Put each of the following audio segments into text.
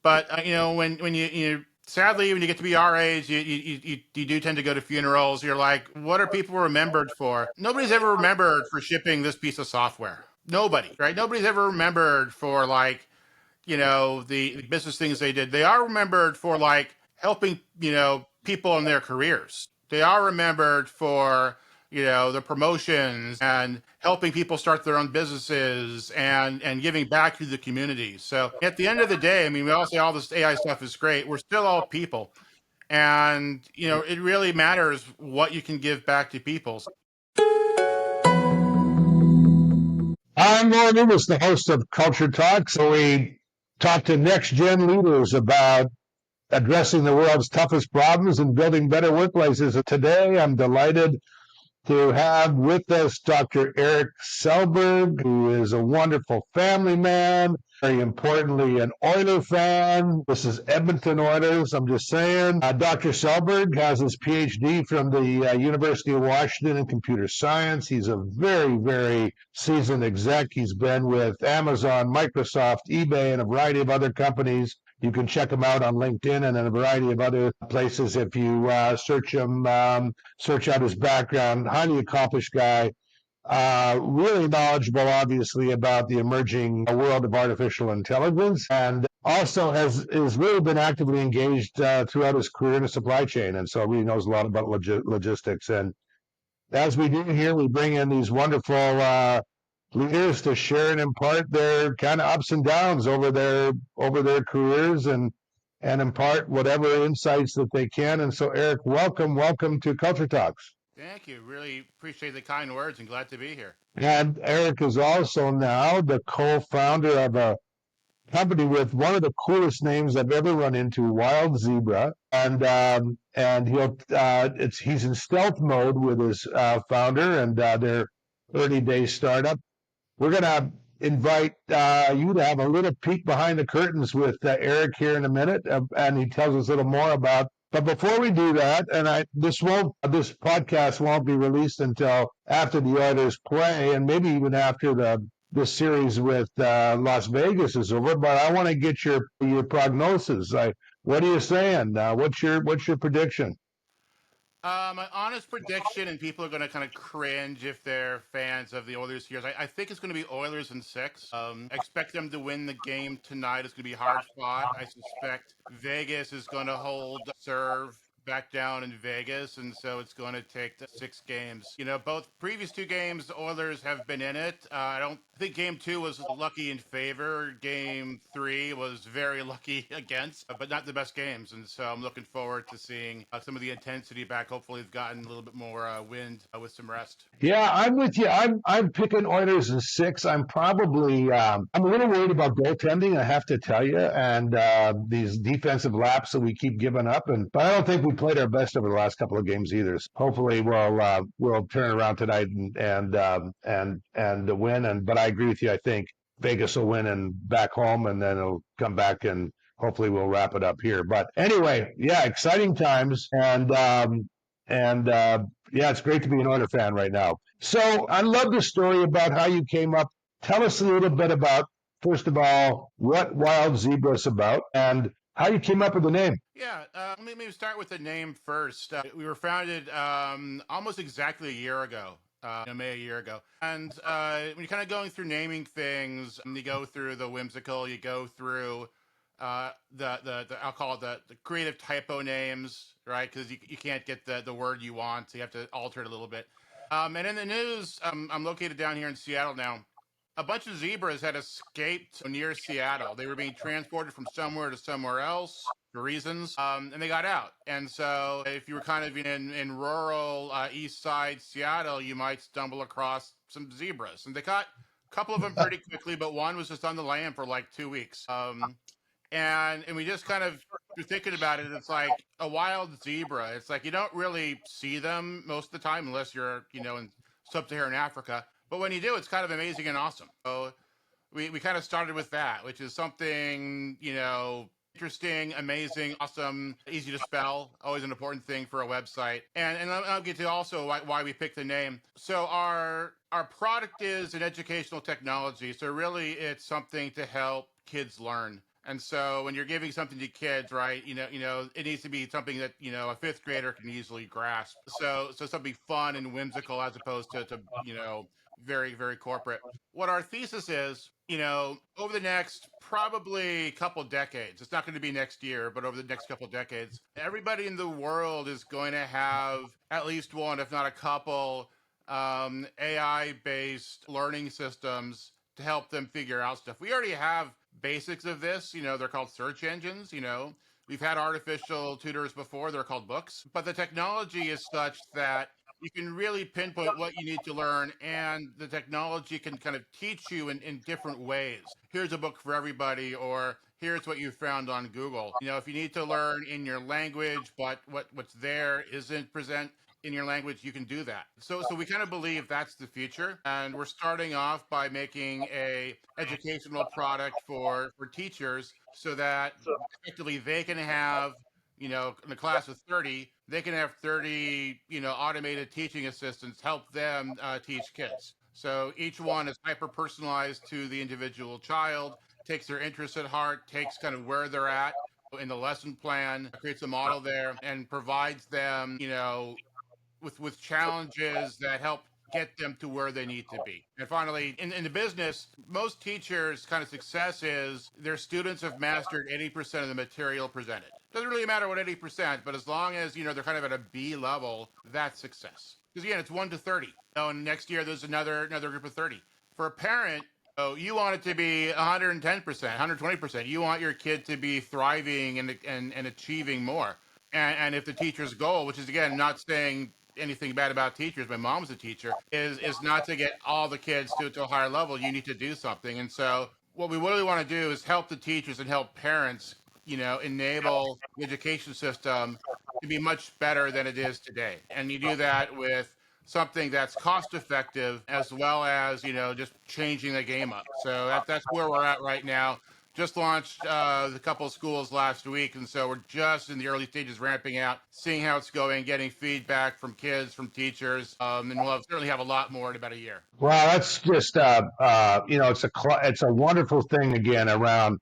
But when you sadly when you get to be our age, you do tend to go to funerals. You're like, what are people remembered for? Nobody's ever remembered for shipping this piece of software. Nobody, right? Nobody's ever remembered for like the business things they did. They are remembered for like helping people in their careers. They are remembered for the promotions and helping people start their own businesses and giving back to the community. So at the end of the day, I mean, we all say all this AI stuff is great. We're still all people, and it really matters what you can give back to people. I'm Lorne Rubis, the host of Culture Talks. So we talk to next gen leaders about addressing the world's toughest problems and building better workplaces. Today, I'm delighted to have with us Dr. Erik Selberg, who is a wonderful family man, very importantly, an Oiler fan. This is Edmonton Oilers, I'm just saying. Dr. Selberg has his PhD from the University of Washington in computer science. He's a very, very seasoned exec. He's been with Amazon, Microsoft, eBay, and a variety of other companies. You can check him out on LinkedIn and in a variety of other places if you search him, search out his background. Highly accomplished guy, really knowledgeable, obviously, about the emerging world of artificial intelligence, and also has really been actively engaged throughout his career in the supply chain, and so really knows a lot about logistics. And as we do here, we bring in these wonderful leaders to share and impart their kind of ups and downs over their careers and impart whatever insights that they can. And so, Erik, welcome to Culture Talks. Thank you. Really appreciate the kind words and glad to be here. And Erik is also now the co-founder of a company with one of the coolest names I've ever run into, Wild Zebra, and he's in stealth mode with his founder and their early day startup. We're gonna invite you to have a little peek behind the curtains with Erik here in a minute, and he tells us a little more about. But before we do that, and this podcast won't be released until after the Oilers play, and maybe even after the series with Las Vegas is over. But I want to get your prognosis. What are you saying? What's your prediction? My honest prediction, and people are going to kind of cringe if they're fans of the Oilers here. I think it's going to be Oilers in six. I expect them to win the game tonight. It's going to be hard fought. I suspect Vegas is going to hold serve back down in Vegas, and so it's going to take 6 games. Both previous 2 games, the Oilers have been in it. I don't think game 2 was lucky in favor. Game 3 was very lucky against, but not the best games. And so I'm looking forward to seeing some of the intensity back. Hopefully, they've gotten a little bit more wind with some rest. Yeah, I'm with you. I'm picking Oilers in 6. I'm a little worried about goaltending, I have to tell you, and these defensive laps that we keep giving up. But I don't think we played our best over the last couple of games either. So hopefully, we'll turn around tonight and win. But I agree with you. I think Vegas will win and back home, and then it'll come back and hopefully we'll wrap it up here. But anyway, yeah, exciting times, and yeah, it's great to be an Oilers fan right now. So I love the story about how you came up. Tell us a little bit about, first of all, what Wild Zebra is about and how you came up with the name. Yeah, let me start with the name first. We were founded almost exactly a year ago. May a year ago. And when you're kind of going through naming things, you go through the whimsical, you go through the I'll call it the creative typo names, right? Because you can't get the word you want, so you have to alter it a little bit. And in the news, I'm located down here in Seattle now. A bunch of zebras had escaped near Seattle. They were being transported from somewhere to somewhere else for reasons, and they got out. And so, if you were kind of in rural east side Seattle, you might stumble across some zebras. And they caught a couple of them pretty quickly, but one was just on the lam for like 2 weeks. And we just kind of were thinking about it. It's like a wild zebra. It's like you don't really see them most of the time unless you're in sub-Saharan Africa. But when you do, it's kind of amazing and awesome. So we kind of started with that, which is something, interesting, amazing, awesome, easy to spell, always an important thing for a website. And I'll get to also why we picked the name. So our product is an educational technology. So really it's something to help kids learn. And so when you're giving something to kids, right, it needs to be something that, a fifth grader can easily grasp. So something fun and whimsical as opposed to very, very corporate. What our thesis is, over the next probably couple decades, it's not going to be next year, but over the next couple decades, everybody in the world is going to have at least one, if not a couple, AI based learning systems to help them figure out stuff. We already have basics of this. They're called search engines. We've had artificial tutors before. They're called books. But the technology is such that you can really pinpoint what you need to learn, and the technology can kind of teach you in different ways. Here's a book for everybody, or here's what you found on Google. If you need to learn in your language, but what's there isn't present in your language, you can do that. So we kind of believe that's the future, and we're starting off by making a educational product for teachers, so that effectively they can have, in a class of 30, they can have 30, automated teaching assistants help them teach kids. So each one is hyper personalized to the individual child, takes their interests at heart, takes kind of where they're at in the lesson plan, creates a model there, and provides them, with challenges that help get them to where they need to be. And finally, in the business, most teachers' kind of success is their students have mastered 80% of the material presented. Doesn't really matter what 80%, but as long as, they're kind of at a B level, that's success. Because again, it's 1 to 30. And next year there's another group of 30. For a parent, you want it to be 110%, 120%. You want your kid to be thriving and achieving more. And if the teacher's goal, which is again not saying anything bad about teachers, my mom's a teacher, is not to get all the kids to a higher level, you need to do something. And so what we really want to do is help the teachers and help parents, enable the education system to be much better than it is today. And you do that with something that's cost effective, as well as, just changing the game up. So that's where we're at right now. Just launched a couple of schools last week, and so we're just in the early stages, ramping out, seeing how it's going, getting feedback from kids, from teachers, and we'll certainly have a lot more in about a year. Wow, that's just it's a wonderful thing again around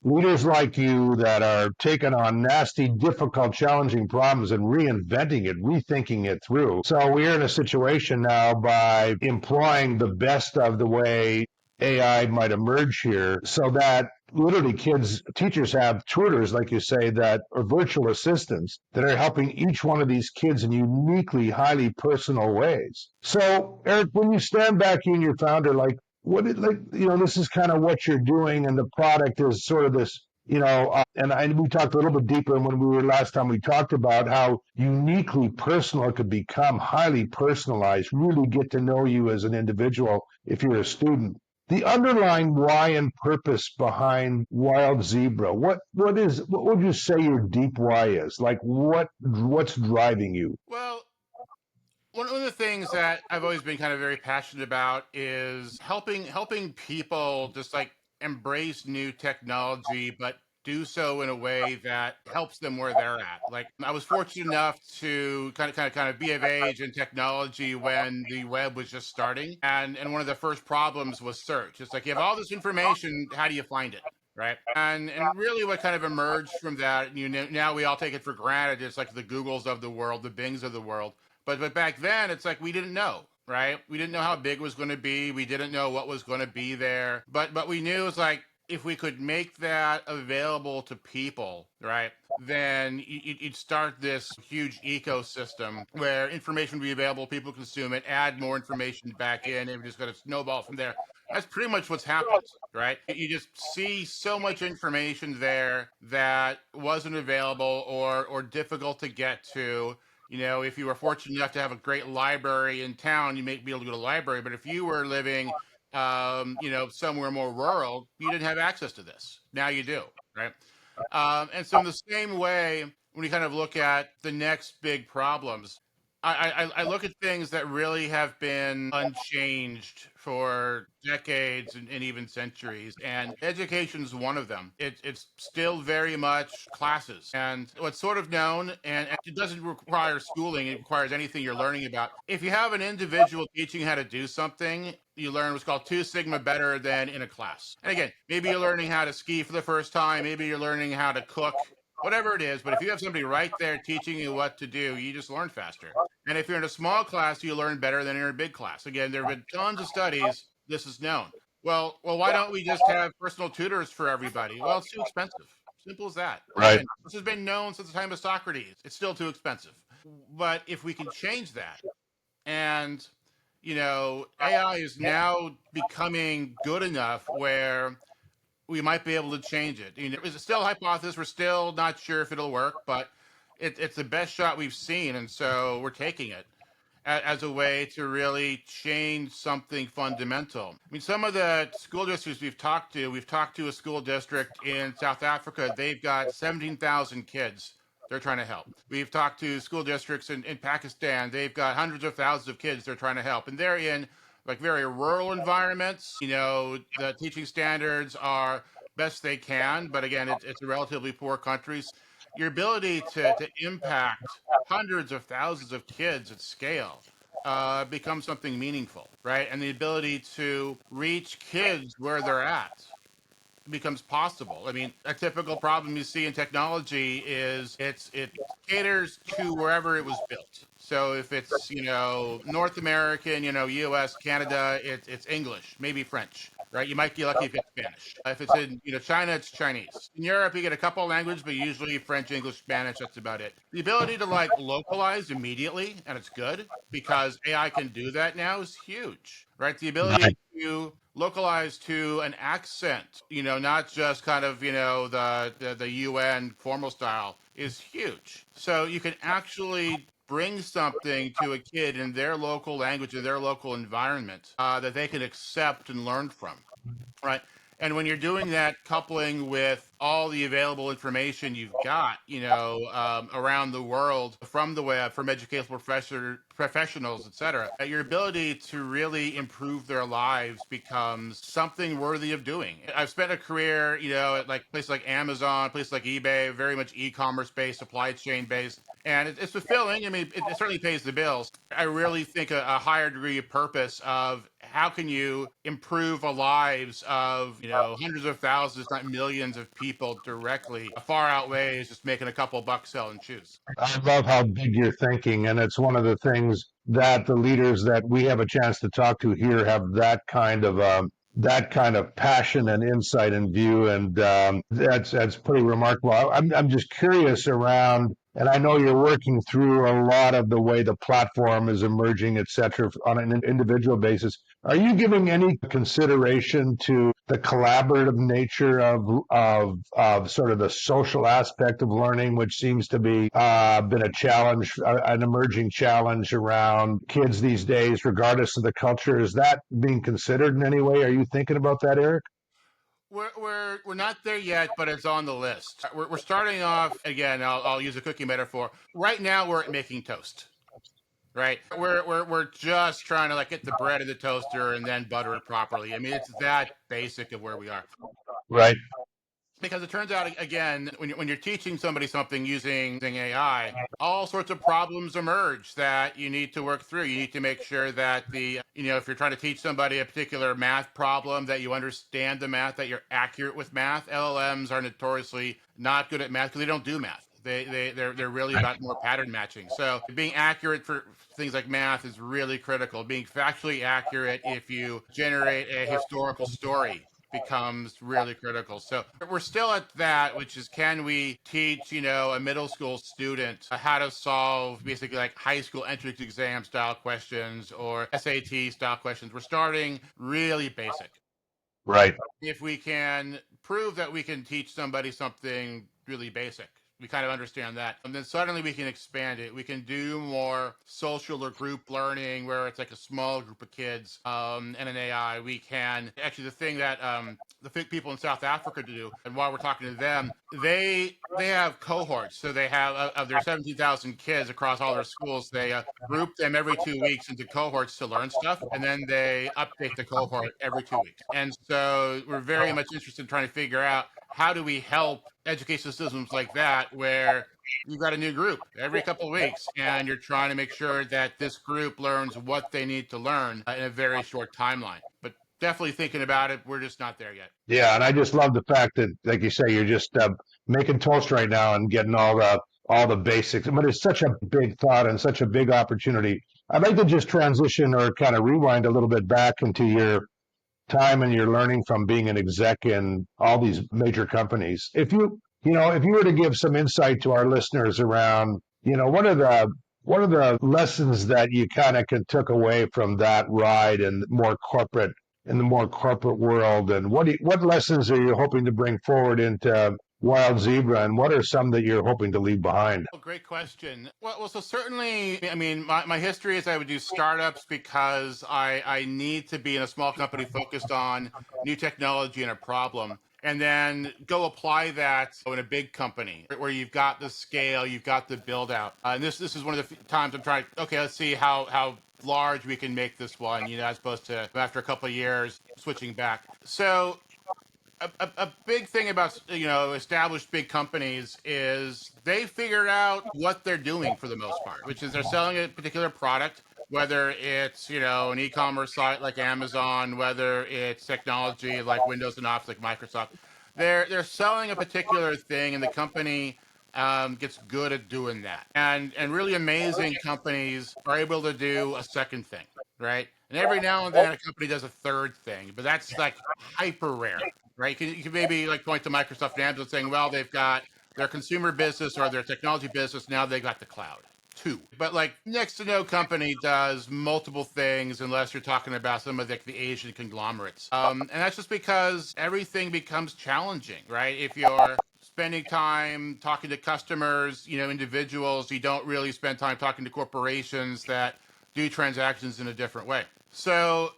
leaders like you that are taking on nasty, difficult, challenging problems and reinventing it, rethinking it through. So we're in a situation now by employing the best of the way AI might emerge here so that literally teachers have tutors, like you say, that are virtual assistants that are helping each one of these kids in uniquely, highly personal ways. So, Eric, when you stand back, you and your founder, like, this is kind of what you're doing, and the product is sort of this, and we talked a little bit deeper when we were last time we talked about how uniquely personal it could become, highly personalized, really get to know you as an individual if you're a student. The underlying why and purpose behind Wild Zebra, what would you say your deep why is? Like what's driving you? Well, one of the things that I've always been kind of very passionate about is helping people just like embrace new technology, but do so in a way that helps them where they're at. Like I was fortunate enough to kind of be of age in technology when the web was just starting, and one of the first problems was search. It's like you have all this information, how do you find it? Right. And really what kind of emerged from that, now we all take it for granted. It's like the Googles of the world, the Bings of the world. But back then, it's like we didn't know, right? We didn't know how big it was going to be. We didn't know what was going to be there. But we knew it's like if we could make that available to people, right? Then you'd start this huge ecosystem where information would be available, people consume it, add more information back in, and we're just going to snowball from there. That's pretty much what's happened, right? You just see so much information there that wasn't available or difficult to get to. If you were fortunate enough to have a great library in town, you may be able to go to the library. But if you were living, somewhere more rural, you didn't have access to this. Now you do, right? And so in the same way, when you kind of look at the next big problems, I look at things that really have been unchanged for decades and even centuries, and education is one of them. It's still very much classes, and what's sort of known, and it doesn't require schooling, it requires anything you're learning about. If you have an individual teaching how to do something, you learn what's called 2 sigma better than in a class. And again, maybe you're learning how to ski for the first time, maybe you're learning how to cook, whatever it is, but if you have somebody right there teaching you what to do, you just learn faster. And if you're in a small class, you learn better than in a big class. Again, there have been tons of studies. This is known. Well, why don't we just have personal tutors for everybody? Well, it's too expensive. Simple as that. Right. Again, this has been known since the time of Socrates. It's still too expensive. But if we can change that, and AI is now becoming good enough where we might be able to change it. It's still a hypothesis. We're still not sure if it'll work, but it's the best shot we've seen, and so we're taking it as a way to really change something fundamental. I mean, some of the school districts we've talked to a school district in South Africa. They've got 17,000 kids they're trying to help. We've talked to school districts in Pakistan. They've got hundreds of thousands of kids they're trying to help. And they're in like very rural environments. The teaching standards are best they can, but again, it's a relatively poor country. Your ability to impact hundreds of thousands of kids at scale becomes something meaningful, right? And the ability to reach kids where they're at becomes possible. I mean, a typical problem you see in technology is it caters to wherever it was built. So if it's North American, U.S., Canada, it's English, maybe French, right? You might be lucky if it's Spanish. If it's in China, it's Chinese. In Europe, you get a couple of languages, but usually French, English, Spanish. That's about it. The ability to like localize immediately, and it's good because AI can do that now, is huge, right? The ability Right. to localize to an accent, not just kind of, the UN formal style is huge. So you can actually bring something to a kid in their local language, in their local environment that they can accept and learn from, right? And when you're doing that, coupling with all the available information you've got, around the world from the web, from educational professionals, et cetera, your ability to really improve their lives becomes something worthy of doing. I've spent a career, at like places like Amazon, places like eBay, very much e-commerce based, supply chain based. And it's fulfilling. I mean, it certainly pays the bills. I really think a higher degree of purpose of how can you improve the lives of hundreds of thousands, if not millions of people directly, far outweighs just making a couple bucks selling shoes. I love how big you're thinking, and it's one of the things that the leaders that we have a chance to talk to here have that kind of passion and insight and view, and that's pretty remarkable. I'm just curious around, and I know you're working through a lot of the way the platform is emerging, et cetera, on an individual basis. Are you giving any consideration to the collaborative nature of sort of the social aspect of learning, which seems to be been a challenge, an emerging challenge around kids these days, regardless of the culture? Is that being considered in any way? Are you thinking about that, Erik? We're not there yet, but it's on the list. We're starting off again. I'll use a cookie metaphor. Right now, we're making toast. Right, we're just trying to like get the bread in the toaster and then butter it properly. I mean, it's that basic of where we are. Right. Because it turns out, again, when you're teaching somebody something using AI, all sorts of problems emerge that you need to work through. You need to make sure that if you're trying to teach somebody a particular math problem, that you understand the math, that you're accurate with math. LLMs are notoriously not good at math because they don't do math. They're really about more pattern matching. So being accurate for things like math is really critical. Being factually accurate if you generate a historical story becomes really critical. So we're still at that, which is can we teach, a middle school student how to solve basically like high school entrance exam style questions or SAT style questions. We're starting really basic. Right. If we can prove that we can teach somebody something really basic, we kind of understand that. And then suddenly we can expand it. We can do more social or group learning where it's like a small group of kids and an AI. We can actually, the thing that the people in South Africa to do. And while we're talking to them, they have cohorts. So they have of their 17,000 kids across all their schools, they group them every 2 weeks into cohorts to learn stuff, and then they update the cohort every 2 weeks. And so we're very much interested in trying to figure out how do we help education systems like that, where you've got a new group every couple of weeks and you're trying to make sure that this group learns what they need to learn in a very short timeline. But definitely thinking about it. We're just not there yet. Yeah, and I just love the fact that, like you say, you're just making toast right now and getting all the basics. But it's such a big thought and such a big opportunity. I'd like to just transition or kind of rewind a little bit back into your time and your learning from being an exec in all these major companies. If you were to give some insight to our listeners around, what are the lessons that you kind of took away from that ride and more corporate in the more corporate world, and what lessons are you hoping to bring forward into Wild Zebra, and what are some that you're hoping to leave behind? Oh, great question. So certainly, I mean, my history is I would do startups because I need to be in a small company focused on new technology and a problem, and then go apply that in a big company where you've got the scale, you've got the build out. And this is one of the times I'm trying. Okay, let's see how large we can make this one. As opposed to after a couple of years switching back. So a big thing about established big companies is they figured out what they're doing for the most part, which is they're selling a particular product, whether it's an e-commerce site like Amazon, whether it's technology like Windows and Office like Microsoft. They're selling a particular thing, and the company gets good at doing that. And really amazing companies are able to do a second thing, right? And every now and then a company does a third thing, but that's like hyper rare, right? You can maybe like point to Microsoft and Amazon saying, well, they've got their consumer business or their technology business. Now they got the cloud too. But like next to no company does multiple things unless you're talking about some of the Asian conglomerates. And that's just because everything becomes challenging, right? If you're spending time talking to customers, individuals, you don't really spend time talking to corporations that do transactions in a different way. So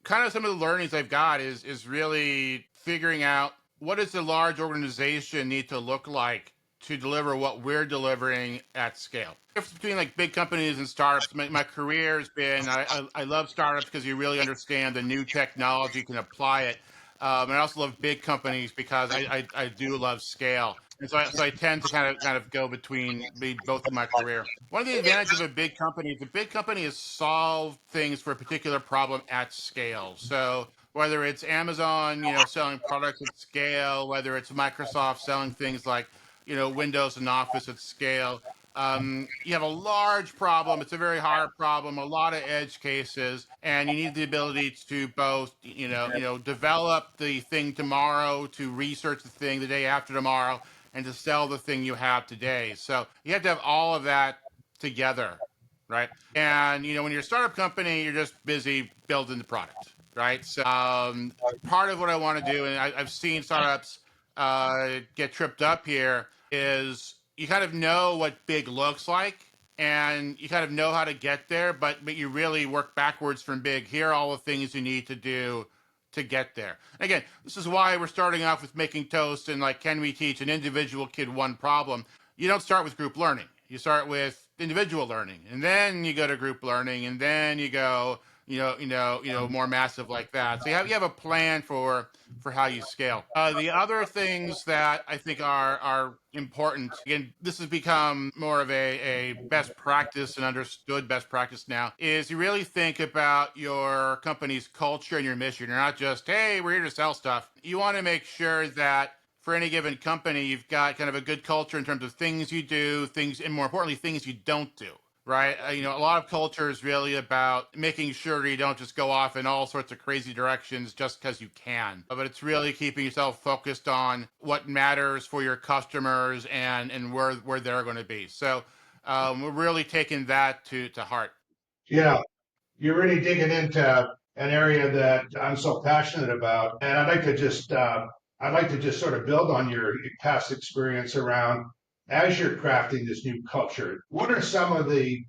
kind of some of the learnings I've got is really figuring out what does a large organization need to look like to deliver what we're delivering at scale. The difference between like big companies and startups, my career has been, I love startups because you really understand the new technology, you can apply it. And I also love big companies because I do love scale. And so I tend to kind of go between both in my career. One of the advantages of a big company is has solved things for a particular problem at scale. So whether it's Amazon, selling products at scale, whether it's Microsoft selling things like, Windows and Office at scale, you have a large problem. It's a very hard problem, a lot of edge cases, and you need the ability to both, develop the thing tomorrow, to research the thing the day after tomorrow, and to sell the thing you have today. So you have to have all of that together, right? And when you're a startup company, you're just busy building the product, right? So part of what I want to do, and I've seen startups get tripped up here, is you kind of know what big looks like and you kind of know how to get there, but you really work backwards from big. Here are all the things you need to do to get there. Again, this is why we're starting off with making toast and like, can we teach an individual kid one problem? You don't start with group learning. You start with individual learning, and then you go to group learning, and then you go, more massive like that. So you have a plan for how you scale. The other things that I think are important, again, this has become more of a best practice and understood best practice now, is you really think about your company's culture and your mission. You're not just, hey, we're here to sell stuff. You want to make sure that for any given company, you've got kind of a good culture in terms of things you do, and more importantly, things you don't do. Right. A lot of culture is really about making sure you don't just go off in all sorts of crazy directions just because you can. But it's really keeping yourself focused on what matters for your customers and where they're going to be. So we're really taking that to heart. Yeah, you're really digging into an area that I'm so passionate about, and I'd like to just sort of build on your past experience around as you're crafting this new culture. What are some of the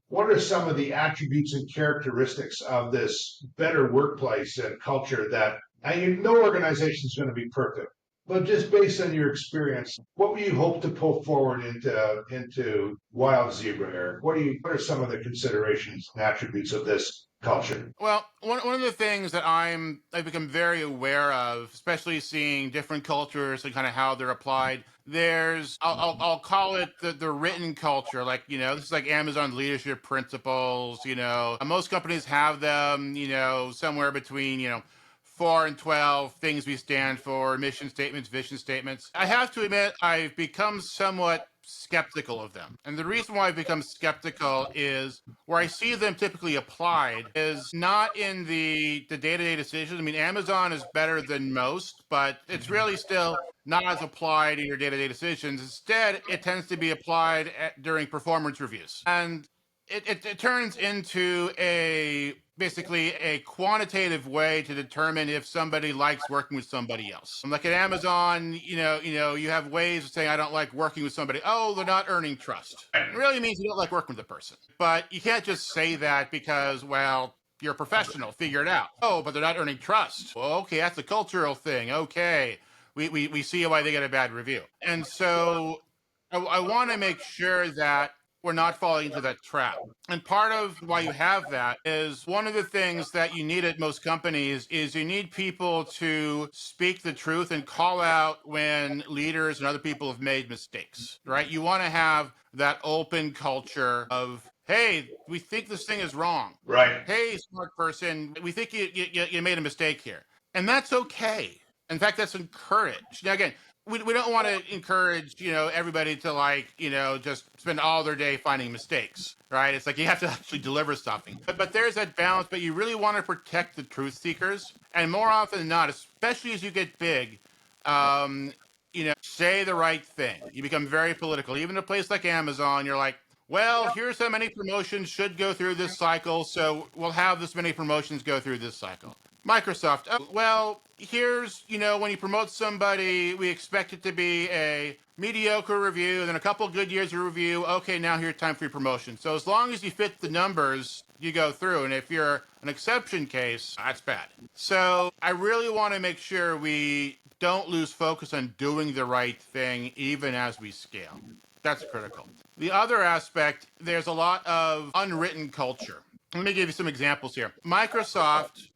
attributes and characteristics of this better workplace and culture that No organization is going to be perfect, but just based on your experience, what would you hope to pull forward into Wild Zebra, Eric? What are some of the considerations and attributes of this culture? Well, one of the things that I've become very aware of, especially seeing different cultures and kind of how they're applied. I'll call it the written culture. Like, this is like Amazon leadership principles. Most companies have them. Somewhere between 4 and 12 things we stand for, mission statements, vision statements. I have to admit, I've become somewhat skeptical of them. And the reason why I've become skeptical is where I see them typically applied is not in the day-to-day decisions. I mean, Amazon is better than most, but it's really still not as applied in your day-to-day decisions. Instead, it tends to be applied during performance reviews. And it turns into basically a quantitative way to determine if somebody likes working with somebody else. Like at Amazon, you have ways of saying I don't like working with somebody. Oh, they're not earning trust. It really means you don't like working with the person. But you can't just say that because, well, you're a professional. Figure it out. Oh, but they're not earning trust. Well, okay, that's a cultural thing. Okay, we see why they get a bad review. And so I want to make sure that we're not falling into that trap. And part of why you have that is one of the things that you need at most companies is you need people to speak the truth and call out when leaders and other people have made mistakes, right? You want to have that open culture of, hey, we think this thing is wrong. Right. Hey, smart person, we think you made a mistake here. And that's okay. In fact, that's encouraged. Now, again, we don't want to encourage everybody to just spend all their day finding mistakes, right? It's like you have to actually deliver something, but there's that balance. But you really want to protect the truth seekers, and more often than not, especially as you get big, say the right thing. You become very political. Even a place like Amazon, you're like, well, here's how many promotions should go through this cycle, so we'll have this many promotions go through this cycle. Microsoft, oh, well, here's, when you promote somebody, we expect it to be a mediocre review, then a couple good years of review. Okay, now here's time for your promotion. So as long as you fit the numbers, you go through. And if you're an exception case, that's bad. So I really want to make sure we don't lose focus on doing the right thing, even as we scale. That's critical. The other aspect, there's a lot of unwritten culture. Let me give you some examples here. Microsoft,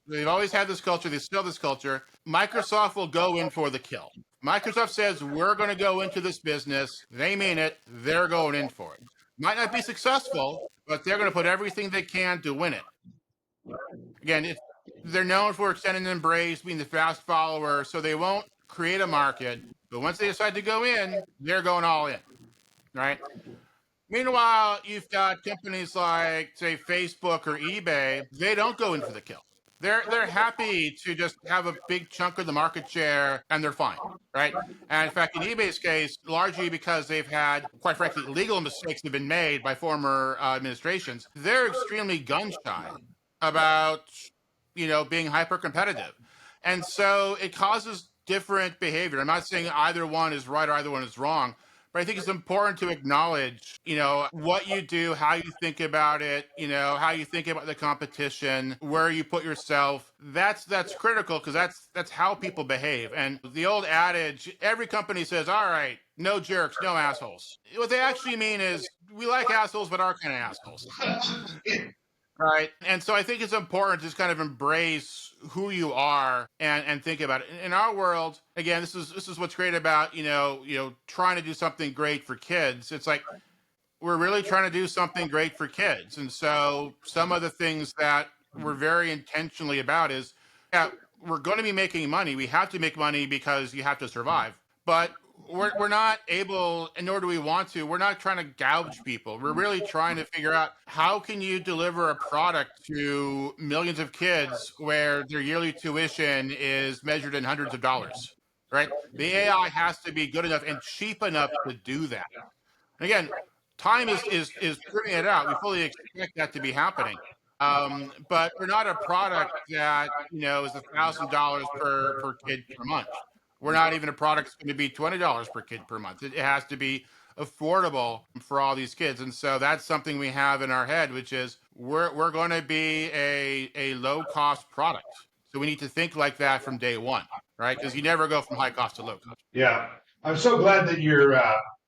they've always had this culture. They still have this culture. Microsoft will go in for the kill. Microsoft says, we're going to go into this business. They mean it. They're going in for it. Might not be successful, but they're going to put everything they can to win it. Again, they're known for extending the embrace, being the fast follower, so they won't create a market. But once they decide to go in, they're going all in, right? Meanwhile, you've got companies like, say, Facebook or eBay. They don't go in for the kill. They're happy to just have a big chunk of the market share, and they're fine, right? And in fact, in eBay's case, largely because they've had, quite frankly, legal mistakes have been made by former administrations, they're extremely gun shy about, being hyper competitive, and so it causes different behavior. I'm not saying either one is right or either one is wrong. But I think it's important to acknowledge, what you do, how you think about it, how you think about the competition, where you put yourself. That's critical because that's how people behave. And the old adage, every company says, all right, no jerks, no assholes. What they actually mean is we like assholes, but our kind of assholes. Right. And so I think it's important to just kind of embrace who you are and think about it. In our world, again, this is what's great about, trying to do something great for kids. It's like we're really trying to do something great for kids. And so some of the things that we're very intentionally about is, yeah, we're going to be making money. We have to make money because you have to survive. But we're not able, and nor do we want to, we're not trying to gouge people. We're really trying to figure out how can you deliver a product to millions of kids where their yearly tuition is measured in hundreds of dollars, right? The AI has to be good enough and cheap enough to do that. And again, time is proving it out. We fully expect that to be happening. But we're not a product that, is $1,000 per kid per month. We're not even a product that's going to be $20 per kid per month. It has to be affordable for all these kids. And so that's something we have in our head, which is we're going to be a low cost product. So we need to think like that from day one, right? Because you never go from high cost to low cost. Yeah. I'm so glad that you're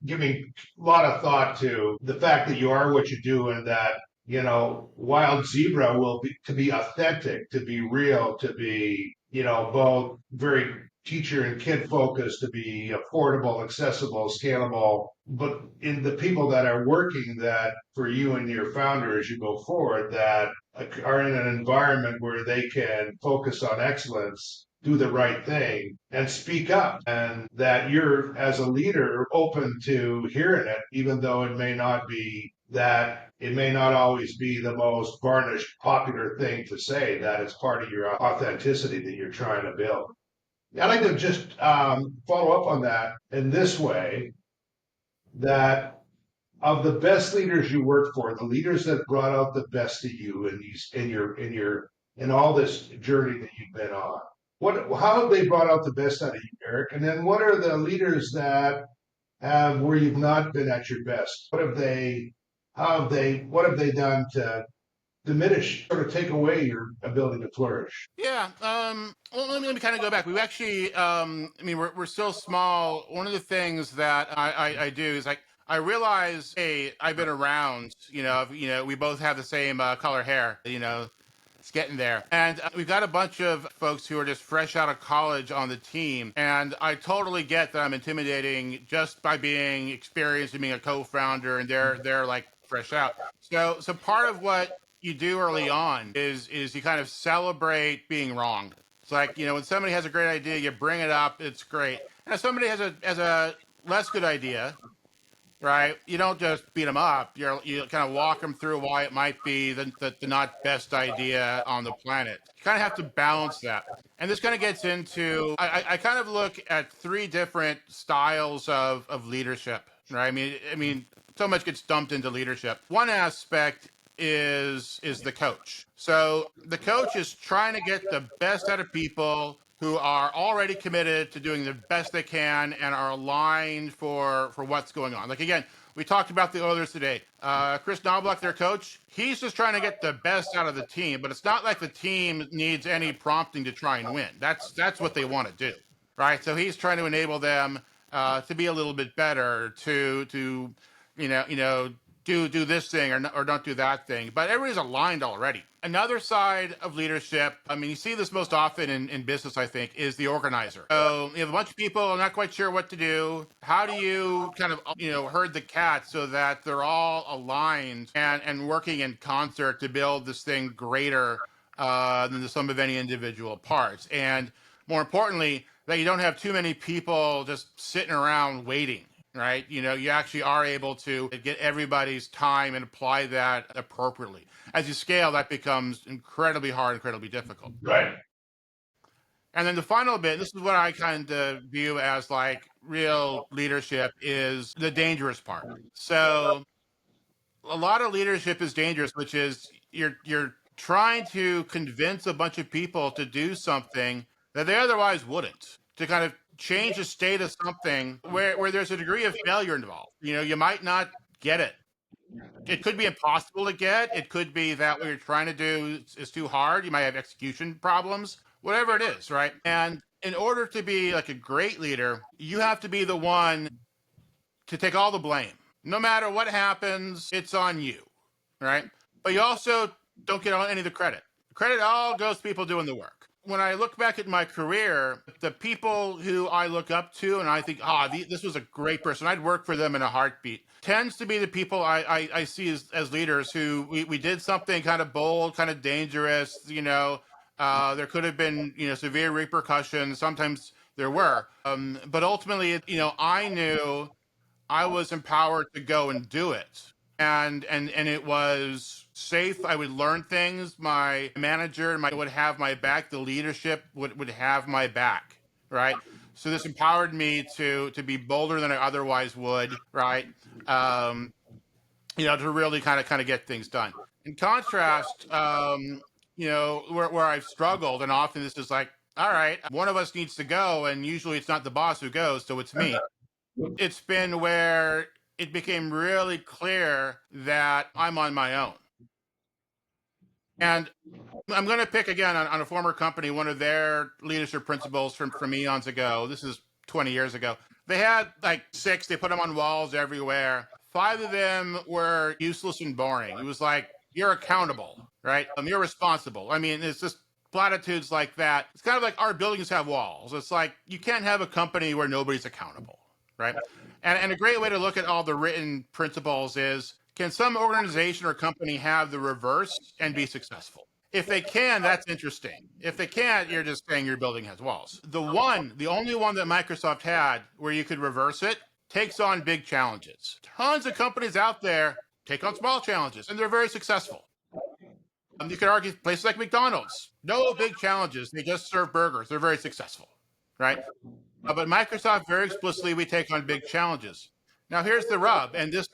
giving a lot of thought to the fact that you are what you do and that, Wild Zebra will be to be authentic, to be real, to be, both very teacher and kid focused, to be affordable, accessible, scalable. But in the people that are working that for you and your founder as you go forward, that are in an environment where they can focus on excellence, do the right thing, and speak up. And that you're, as a leader, open to hearing it, even though it may not always be the most varnished, popular thing to say, that it's part of your authenticity that you're trying to build. I'd like to just follow up on that in this way, that of the best leaders you work for, the leaders that brought out the best of you in all this journey that you've been on, how have they brought out the best out of you, Erik? And then what are the leaders that have where you've not been at your best? What have they done to diminish, sort of take away your ability to flourish? Yeah. Well, let me kind of go back. We've actually, I mean, we're still small. One of the things that I do is like, I realize, hey, I've been around, we both have the same color hair, it's getting there. And we've got a bunch of folks who are just fresh out of college on the team. And I totally get that I'm intimidating just by being experienced and being a co-founder, and they're like fresh out. So part of what you do early on is you kind of celebrate being wrong. It's like, when somebody has a great idea, you bring it up, it's great. And if somebody has a less good idea, right? You don't just beat them up. You kind of walk them through why it might be the not best idea on the planet. You kind of have to balance that. And this kind of gets into, I kind of look at three different styles of leadership, right? I mean, so much gets dumped into leadership. One aspect is the coach. So the coach is trying to get the best out of people who are already committed to doing the best they can and are aligned for what's going on. Like, again, we talked about the Oilers today. Chris Knobloch, their coach, he's just trying to get the best out of the team, but it's not like the team needs any prompting to try and win. That's what they want to do, right? So he's trying to enable them to be a little bit better, to do this thing or don't do that thing. But everybody's aligned already. Another side of leadership, I mean, you see this most often in business, I think, is the organizer. So you have a bunch of people not quite sure what to do. How do you kind of, herd the cat so that they're all aligned and working in concert to build this thing greater than the sum of any individual parts? And more importantly, that you don't have too many people just sitting around waiting, right? You actually are able to get everybody's time and apply that appropriately. As you scale, that becomes incredibly hard, incredibly difficult. Right. And then the final bit, this is what I kind of view as like real leadership, is the dangerous part. So a lot of leadership is dangerous, which is you're trying to convince a bunch of people to do something that they otherwise wouldn't, to kind of change the state of something where there's a degree of failure involved. You might not get it. It could be impossible to get. It could be that what you're trying to do is too hard. You might have execution problems, whatever it is, right? And in order to be like a great leader, you have to be the one to take all the blame. No matter what happens, it's on you, right? But you also don't get any of the credit. The credit all goes to people doing the work. When I look back at my career, the people who I look up to and I think, this was a great person, I'd work for them in a heartbeat, tends to be the people I see as leaders who we did something kind of bold, kind of dangerous, there could have been, severe repercussions. Sometimes there were. But ultimately, I knew I was empowered to go and do it. And it was safe. I would learn things. My manager would have my back. The leadership would have my back, right? So this empowered me to be bolder than I otherwise would, right? To really kind of get things done. In contrast, where I've struggled, and often this is like, all right, one of us needs to go, and usually it's not the boss who goes, so it's me. It's been where it became really clear that I'm on my own. And I'm going to pick again on a former company, one of their leadership principles from eons ago. This is 20 years ago. They had like six, they put them on walls everywhere. Five of them were useless and boring. It was like, you're accountable, right? You're responsible. I mean, it's just platitudes like that. It's kind of like our buildings have walls. It's like, you can't have a company where nobody's accountable, right? And a great way to look at all the written principles is, can some organization or company have the reverse and be successful? If they can, that's interesting. If they can't, you're just saying your building has walls. The only one that Microsoft had where you could reverse it, takes on big challenges. Tons of companies out there take on small challenges, and they're very successful. You could argue places like McDonald's, no big challenges. They just serve burgers. They're very successful, right? But Microsoft very explicitly, we take on big challenges. Now, here's the rub, and this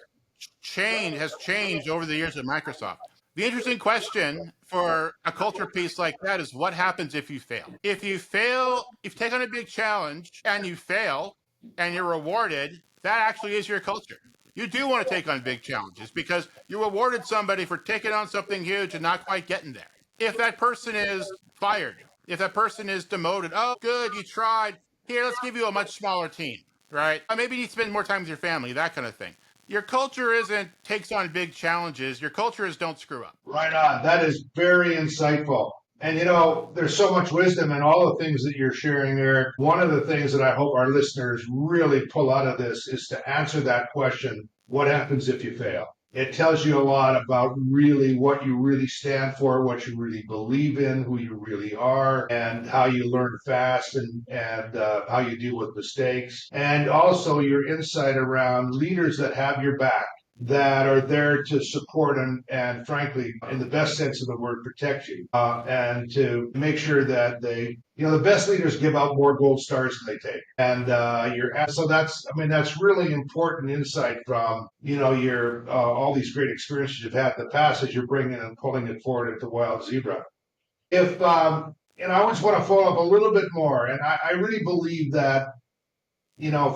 chain has changed over the years at Microsoft. The interesting question for a culture piece like that is, what happens if you fail? If you fail, if you take on a big challenge and you fail and you're rewarded, that actually is your culture. You do want to take on big challenges because you rewarded somebody for taking on something huge and not quite getting there. If that person is fired, if that person is demoted, oh, good, you tried. Here, let's give you a much smaller team, right? Maybe you need to spend more time with your family, that kind of thing. Your culture isn't takes on big challenges. Your culture is don't screw up. Right on. That is very insightful. And there's so much wisdom in all the things that you're sharing, Eric. One of the things that I hope our listeners really pull out of this is to answer that question, what happens if you fail? It tells you a lot about really what you really stand for, what you really believe in, who you really are, and how you learn fast and how you deal with mistakes. And also your insight around leaders that have your back, that are there to support and frankly, in the best sense of the word, protect you, and to make sure that the best leaders give out more gold stars than they take. And so that's really important insight from, your all these great experiences you've had in the past as you're bringing and pulling it forward at the Wild Zebra. If, and I always want to follow up a little bit more, and I really believe that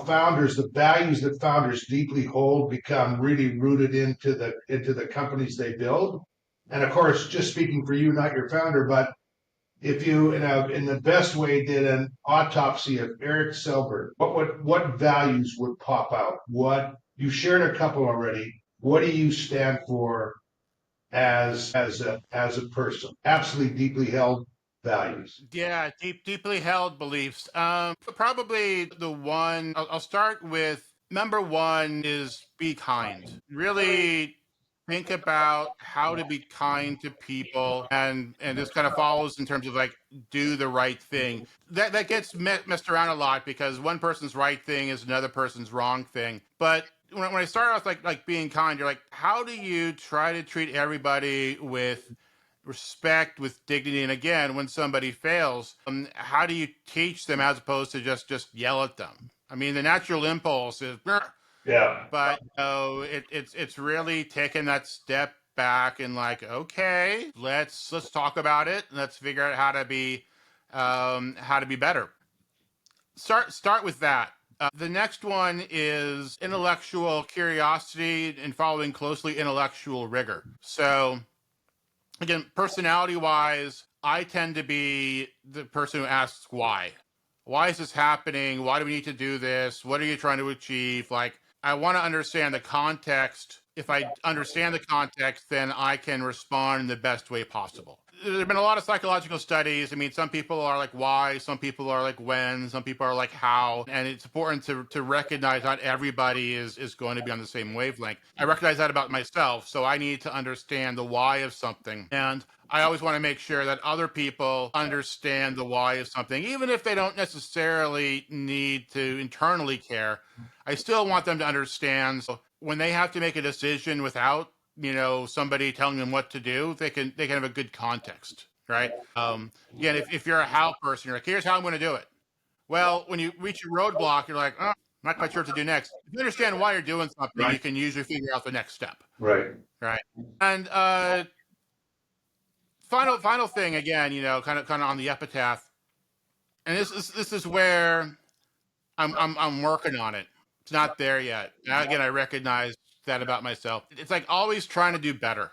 founders, the values that founders deeply hold become really rooted into the companies they build. And of course, just speaking for you, not your founder, but if you in the best way did an autopsy of Erik Selberg, what values would pop out? What you shared a couple already. What do you stand for as a person? Absolutely deeply held values. Yeah, deeply held beliefs. Probably the one I'll start with. Number one is be kind. Really think about how to be kind to people, and this kind of follows in terms of like, do the right thing. That gets messed around a lot because one person's right thing is another person's wrong thing. But when I start off like being kind, you're like, how do you try to treat everybody with respect, with dignity? And again, when somebody fails, how do you teach them as opposed to just yell at them? I mean, the natural impulse is, Yeah. but it's really taking that step back and like, okay, let's talk about it. Let's figure out how to be better. Start with that. The next one is intellectual curiosity and following closely intellectual rigor. So again, personality wise, I tend to be the person who asks why. Why is this happening? Why do we need to do this? What are you trying to achieve? Like, I want to understand the context. If I understand the context, then I can respond in the best way possible. There have been a lot of psychological studies. I mean, some people are like why, some people are like when, some people are like how. And it's important to recognize not everybody is going to be on the same wavelength. I recognize that about myself. So I need to understand the why of something. And I always want to make sure that other people understand the why of something, even if they don't necessarily need to internally care. I still want them to understand. So when they have to make a decision without somebody telling them what to do, they can have a good context, right? Again, if you're a how person, you're like, here's how I'm going to do it. Well, when you reach a roadblock, you're like, oh, I'm not quite sure what to do next. If you understand why you're doing something, you can usually figure out the next step. Right. Right. And final thing again, kind of on the epitaph, and this is where I'm working on it. It's not there yet. Now, again, I recognize that about myself. It's like always trying to do better.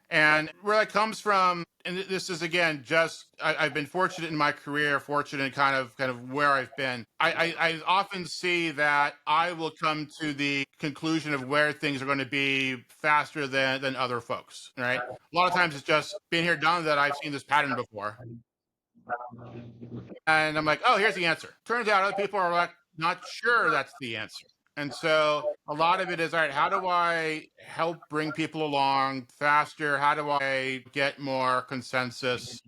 And where that comes from, and this is again just I've been fortunate in my career, fortunate kind of where I've been. I often see that I will come to the conclusion of where things are going to be faster than other folks. Right? A lot of times it's just been here, done that. I've seen this pattern before, and I'm like, oh, here's the answer. Turns out other people are like not sure that's the answer. And so a lot of it is, all right, how do I help bring people along faster? How do I get more consensus?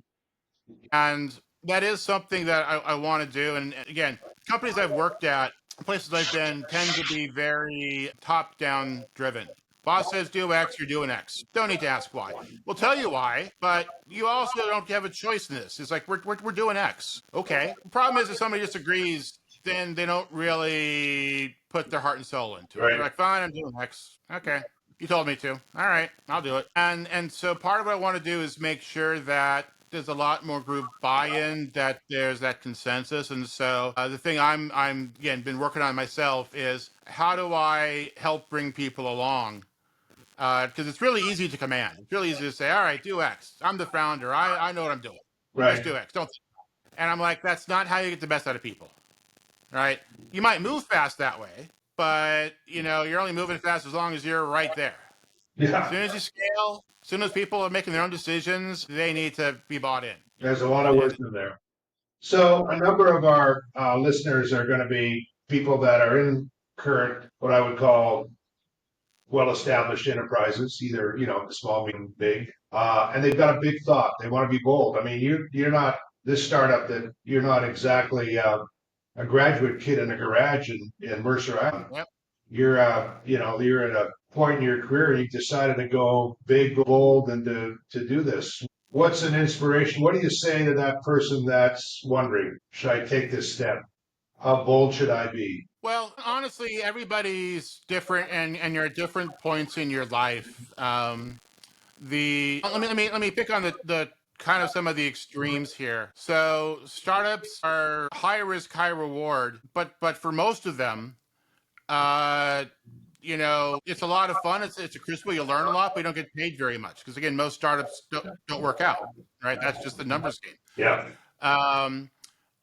And that is something that I want to do. And again, companies I've worked at, places I've been, tend to be very top down driven. Boss says do X, you're doing X. Don't need to ask why. We'll tell you why, but you also don't have a choice in this. It's like, we're doing X. Okay. The problem is if somebody disagrees, then they don't really put their heart and soul into it. Right. They're like, fine, I'm doing X. Okay. You told me to. All right, I'll do it. And so part of what I want to do is make sure that there's a lot more group buy-in, that there's that consensus. And so the thing I'm again been working on myself is how do I help bring people along? Because it's really easy to command. It's really easy to say, all right, do X. I'm the founder. I know what I'm doing. Right. Just do X. Don't. And I'm like, that's not how you get the best out of people, right? You might move fast that way, but you're only moving fast as long as you're right there. As Yeah. soon as you scale, as soon as people are making their own decisions, they need to be bought in. There's a lot of wisdom there. So a number of our listeners are going to be people that are in current, what I would call well-established enterprises, either, the small, medium, big, and they've got a big thought. They want to be bold. I mean, you're not this startup that you're not exactly a graduate kid in a garage in Mercer Island. Yep. You're you're at a point in your career and you decided to go big, bold, and to do this. What's an inspiration? What do you say to that person that's wondering, should I take this step? How bold should I be? Well, honestly, everybody's different, and you're at different points in your life. Let me pick on the kind of some of the extremes here. So startups are high risk, high reward, but for most of them, uh, it's a lot of fun. It's a crucible. You learn a lot, but you don't get paid very much because again, most startups don't work out. Right? That's just the numbers game. Yeah. Um,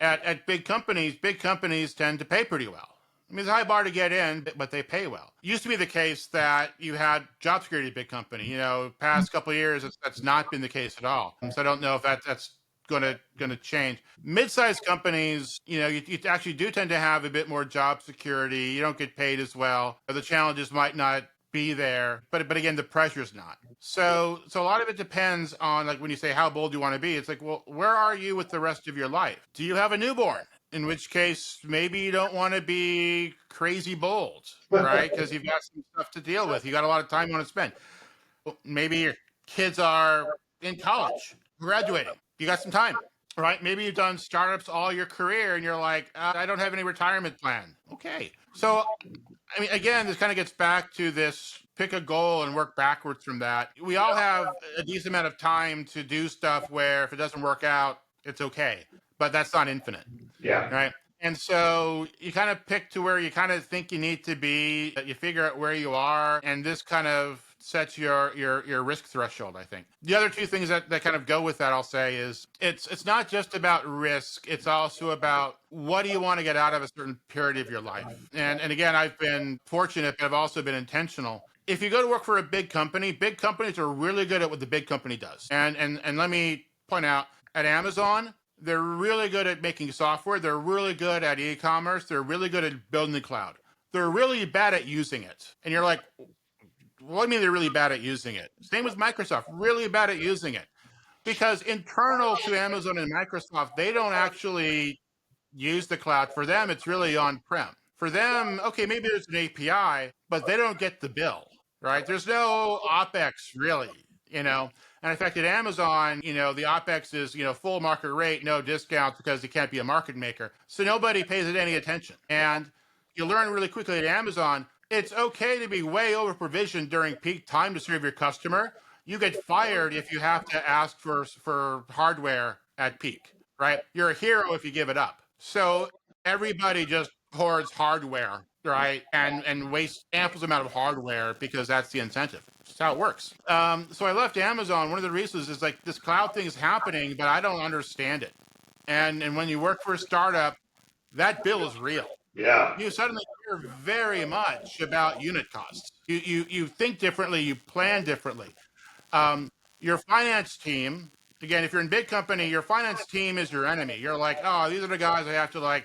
at big companies tend to pay pretty well. I mean, it's a high bar to get in, but they pay well. It used to be the case that you had job security at a big company. Past couple of years, that's not been the case at all. So I don't know if that's going to change. Mid-sized companies, you actually do tend to have a bit more job security. You don't get paid as well. The challenges might not be there, but again, the pressure's not. So a lot of it depends on, like, when you say how bold you want to be, it's like, well, where are you with the rest of your life? Do you have a newborn? In which case, maybe you don't want to be crazy bold, right? Because you've got some stuff to deal with. You got a lot of time you want to spend. Well, maybe your kids are in college, graduating. You got some time, right? Maybe you've done startups all your career and you're like, I don't have any retirement plan. Okay. So, I mean, again, this kind of gets back to this pick a goal and work backwards from that. We all have a decent amount of time to do stuff where if it doesn't work out, it's okay. But that's not infinite. Yeah. Right. And so you kind of pick to where you kind of think you need to be. You figure out where you are, and this kind of sets your risk threshold, I think. The other two things that kind of go with that, I'll say, is it's not just about risk. It's also about what do you want to get out of a certain period of your life. And again, I've been fortunate, but I've also been intentional. If you go to work for a big companies are really good at what the big company does. And let me point out, at Amazon, they're really good at making software. They're really good at e-commerce. They're really good at building the cloud. They're really bad at using it. And you're like, what do you mean they're really bad at using it? Same with Microsoft, really bad at using it. Because internal to Amazon and Microsoft, they don't actually use the cloud. For them, it's really on-prem. For them, okay, maybe there's an API, but they don't get the bill, right? There's no OpEx, really, And in fact, at Amazon, the OpEx is, full market rate, no discounts because they can't be a market maker. So nobody pays it any attention. And you learn really quickly at Amazon, it's okay to be way over provisioned during peak time to serve your customer. You get fired if you have to ask for hardware at peak, right? You're a hero if you give it up. So everybody just hoards hardware, right? And wastes ample amount of hardware because that's the incentive. That's how it works. So I left Amazon. One of the reasons is like this cloud thing is happening, but I don't understand it. And when you work for a startup, that bill is real. Yeah. You suddenly care very much about unit costs. You think differently, you plan differently. Your finance team, again, if you're in big company, your finance team is your enemy. You're like, oh, these are the guys I have to like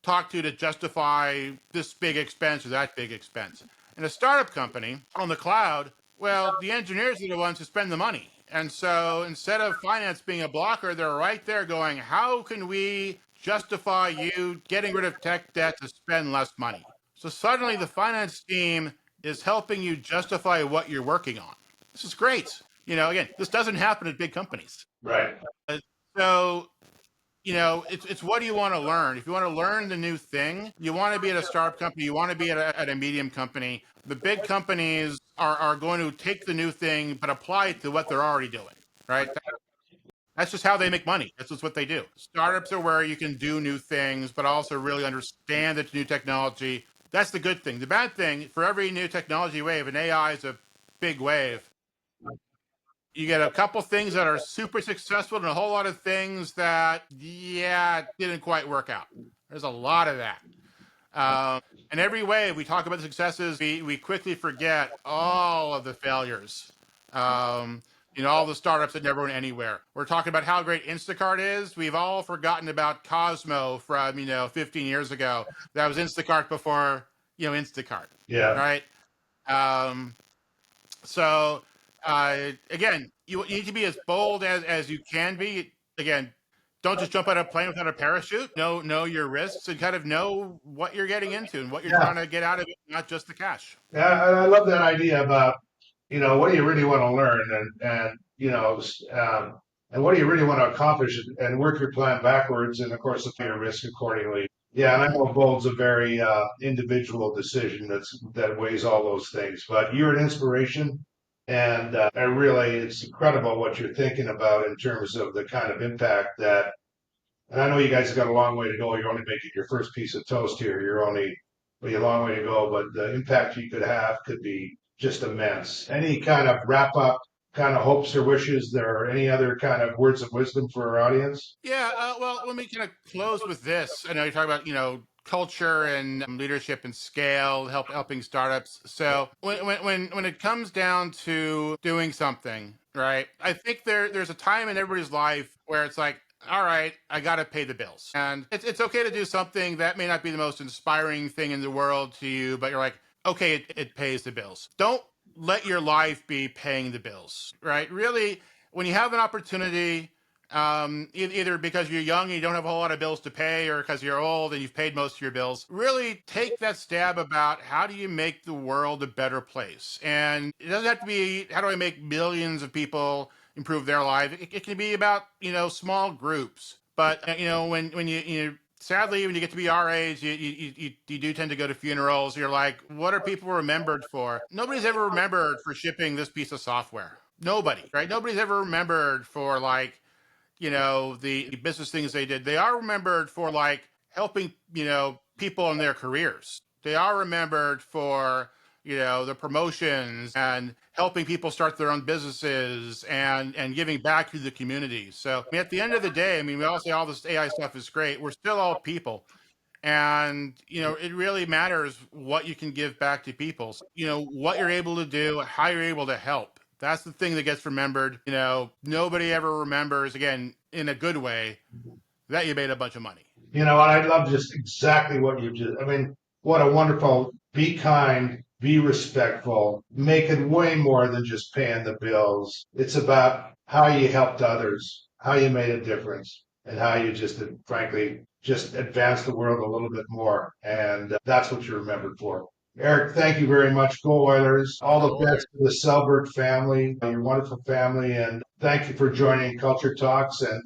talk to justify this big expense or that big expense. In a startup company on the cloud, well, the engineers are the ones who spend the money. And so instead of finance being a blocker, they're right there going, how can we justify you getting rid of tech debt to spend less money? So suddenly the finance team is helping you justify what you're working on. This is great. Again, this doesn't happen at big companies. Right. So, it's what do you want to learn? If you want to learn the new thing, you want to be at a startup company, you want to be at a medium company. The big companies are going to take the new thing, but apply it to what they're already doing, right? That's just how they make money. That's just what they do. Startups are where you can do new things, but also really understand the new technology. That's the good thing. The bad thing, for every new technology wave, and AI is a big wave, you get a couple things that are super successful and a whole lot of things that, yeah, didn't quite work out. There's a lot of that. And every wave we talk about the successes, we quickly forget all of the failures. All the startups that never went anywhere. We're talking about how great Instacart is. We've all forgotten about Cosmo from 15 years ago. That was Instacart before Instacart. Yeah. Right. So again, you need to be as bold as you can be. Again, don't just jump out of a plane without a parachute. Know your risks and kind of know what you're getting into and what you're trying to get out of it, not just the cash. Yeah, and I love that idea about, what do you really want to learn and and what do you really want to accomplish and work your plan backwards and of course apply your risk accordingly. Yeah, and I know bold's a very individual decision that weighs all those things, but you're an inspiration and really it's incredible what you're thinking about in terms of the kind of impact that and I know you guys have got a long way to go. You're only making your first piece of toast here. You're only a long way to go, but the impact you could have could be just immense. Any kind of wrap up kind of hopes or wishes there or any other kind of words of wisdom for our audience? Yeah. Well, let me kind of close with this. I know you're talking about culture and leadership and scale, helping startups. So when it comes down to doing something, right? I think there's a time in everybody's life where it's like, all right, I got to pay the bills. And it's okay to do something that may not be the most inspiring thing in the world to you, but you're like, okay, it pays the bills. Don't let your life be paying the bills, right? Really, when you have an opportunity, either because you're young and you don't have a whole lot of bills to pay or because you're old and you've paid most of your bills, really take that stab about how do you make the world a better place. And it doesn't have to be, how do I make millions of people improve their life? It can be about, small groups. But, when you sadly, when you get to be our age, you do tend to go to funerals. You're like, what are people remembered for? Nobody's ever remembered for shipping this piece of software. Nobody, right? Nobody's ever remembered for like, the business things they did. They are remembered for like helping, people in their careers. They are remembered for, the promotions and helping people start their own businesses and giving back to the community. So at the end of the day, we all say all this AI stuff is great. We're still all people. And, it really matters what you can give back to people. So, what you're able to do, how you're able to help. That's the thing that gets remembered. Nobody ever remembers, again, in a good way, that you made a bunch of money. And I love just exactly what you just, what a wonderful, be kind, be respectful, make it way more than just paying the bills. It's about how you helped others, how you made a difference, and how you just, frankly, just advanced the world a little bit more. And that's what you're remembered for. Erik, thank you very much. Go Oilers. All the best to the Selberg family, your wonderful family. And thank you for joining Culture Talks. And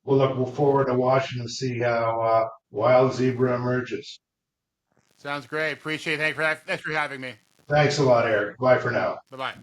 we'll look forward to watching and see how Wild Zebra emerges. Sounds great. Appreciate it. Thanks for having me. Thanks a lot, Erik. Bye for now. Bye-bye.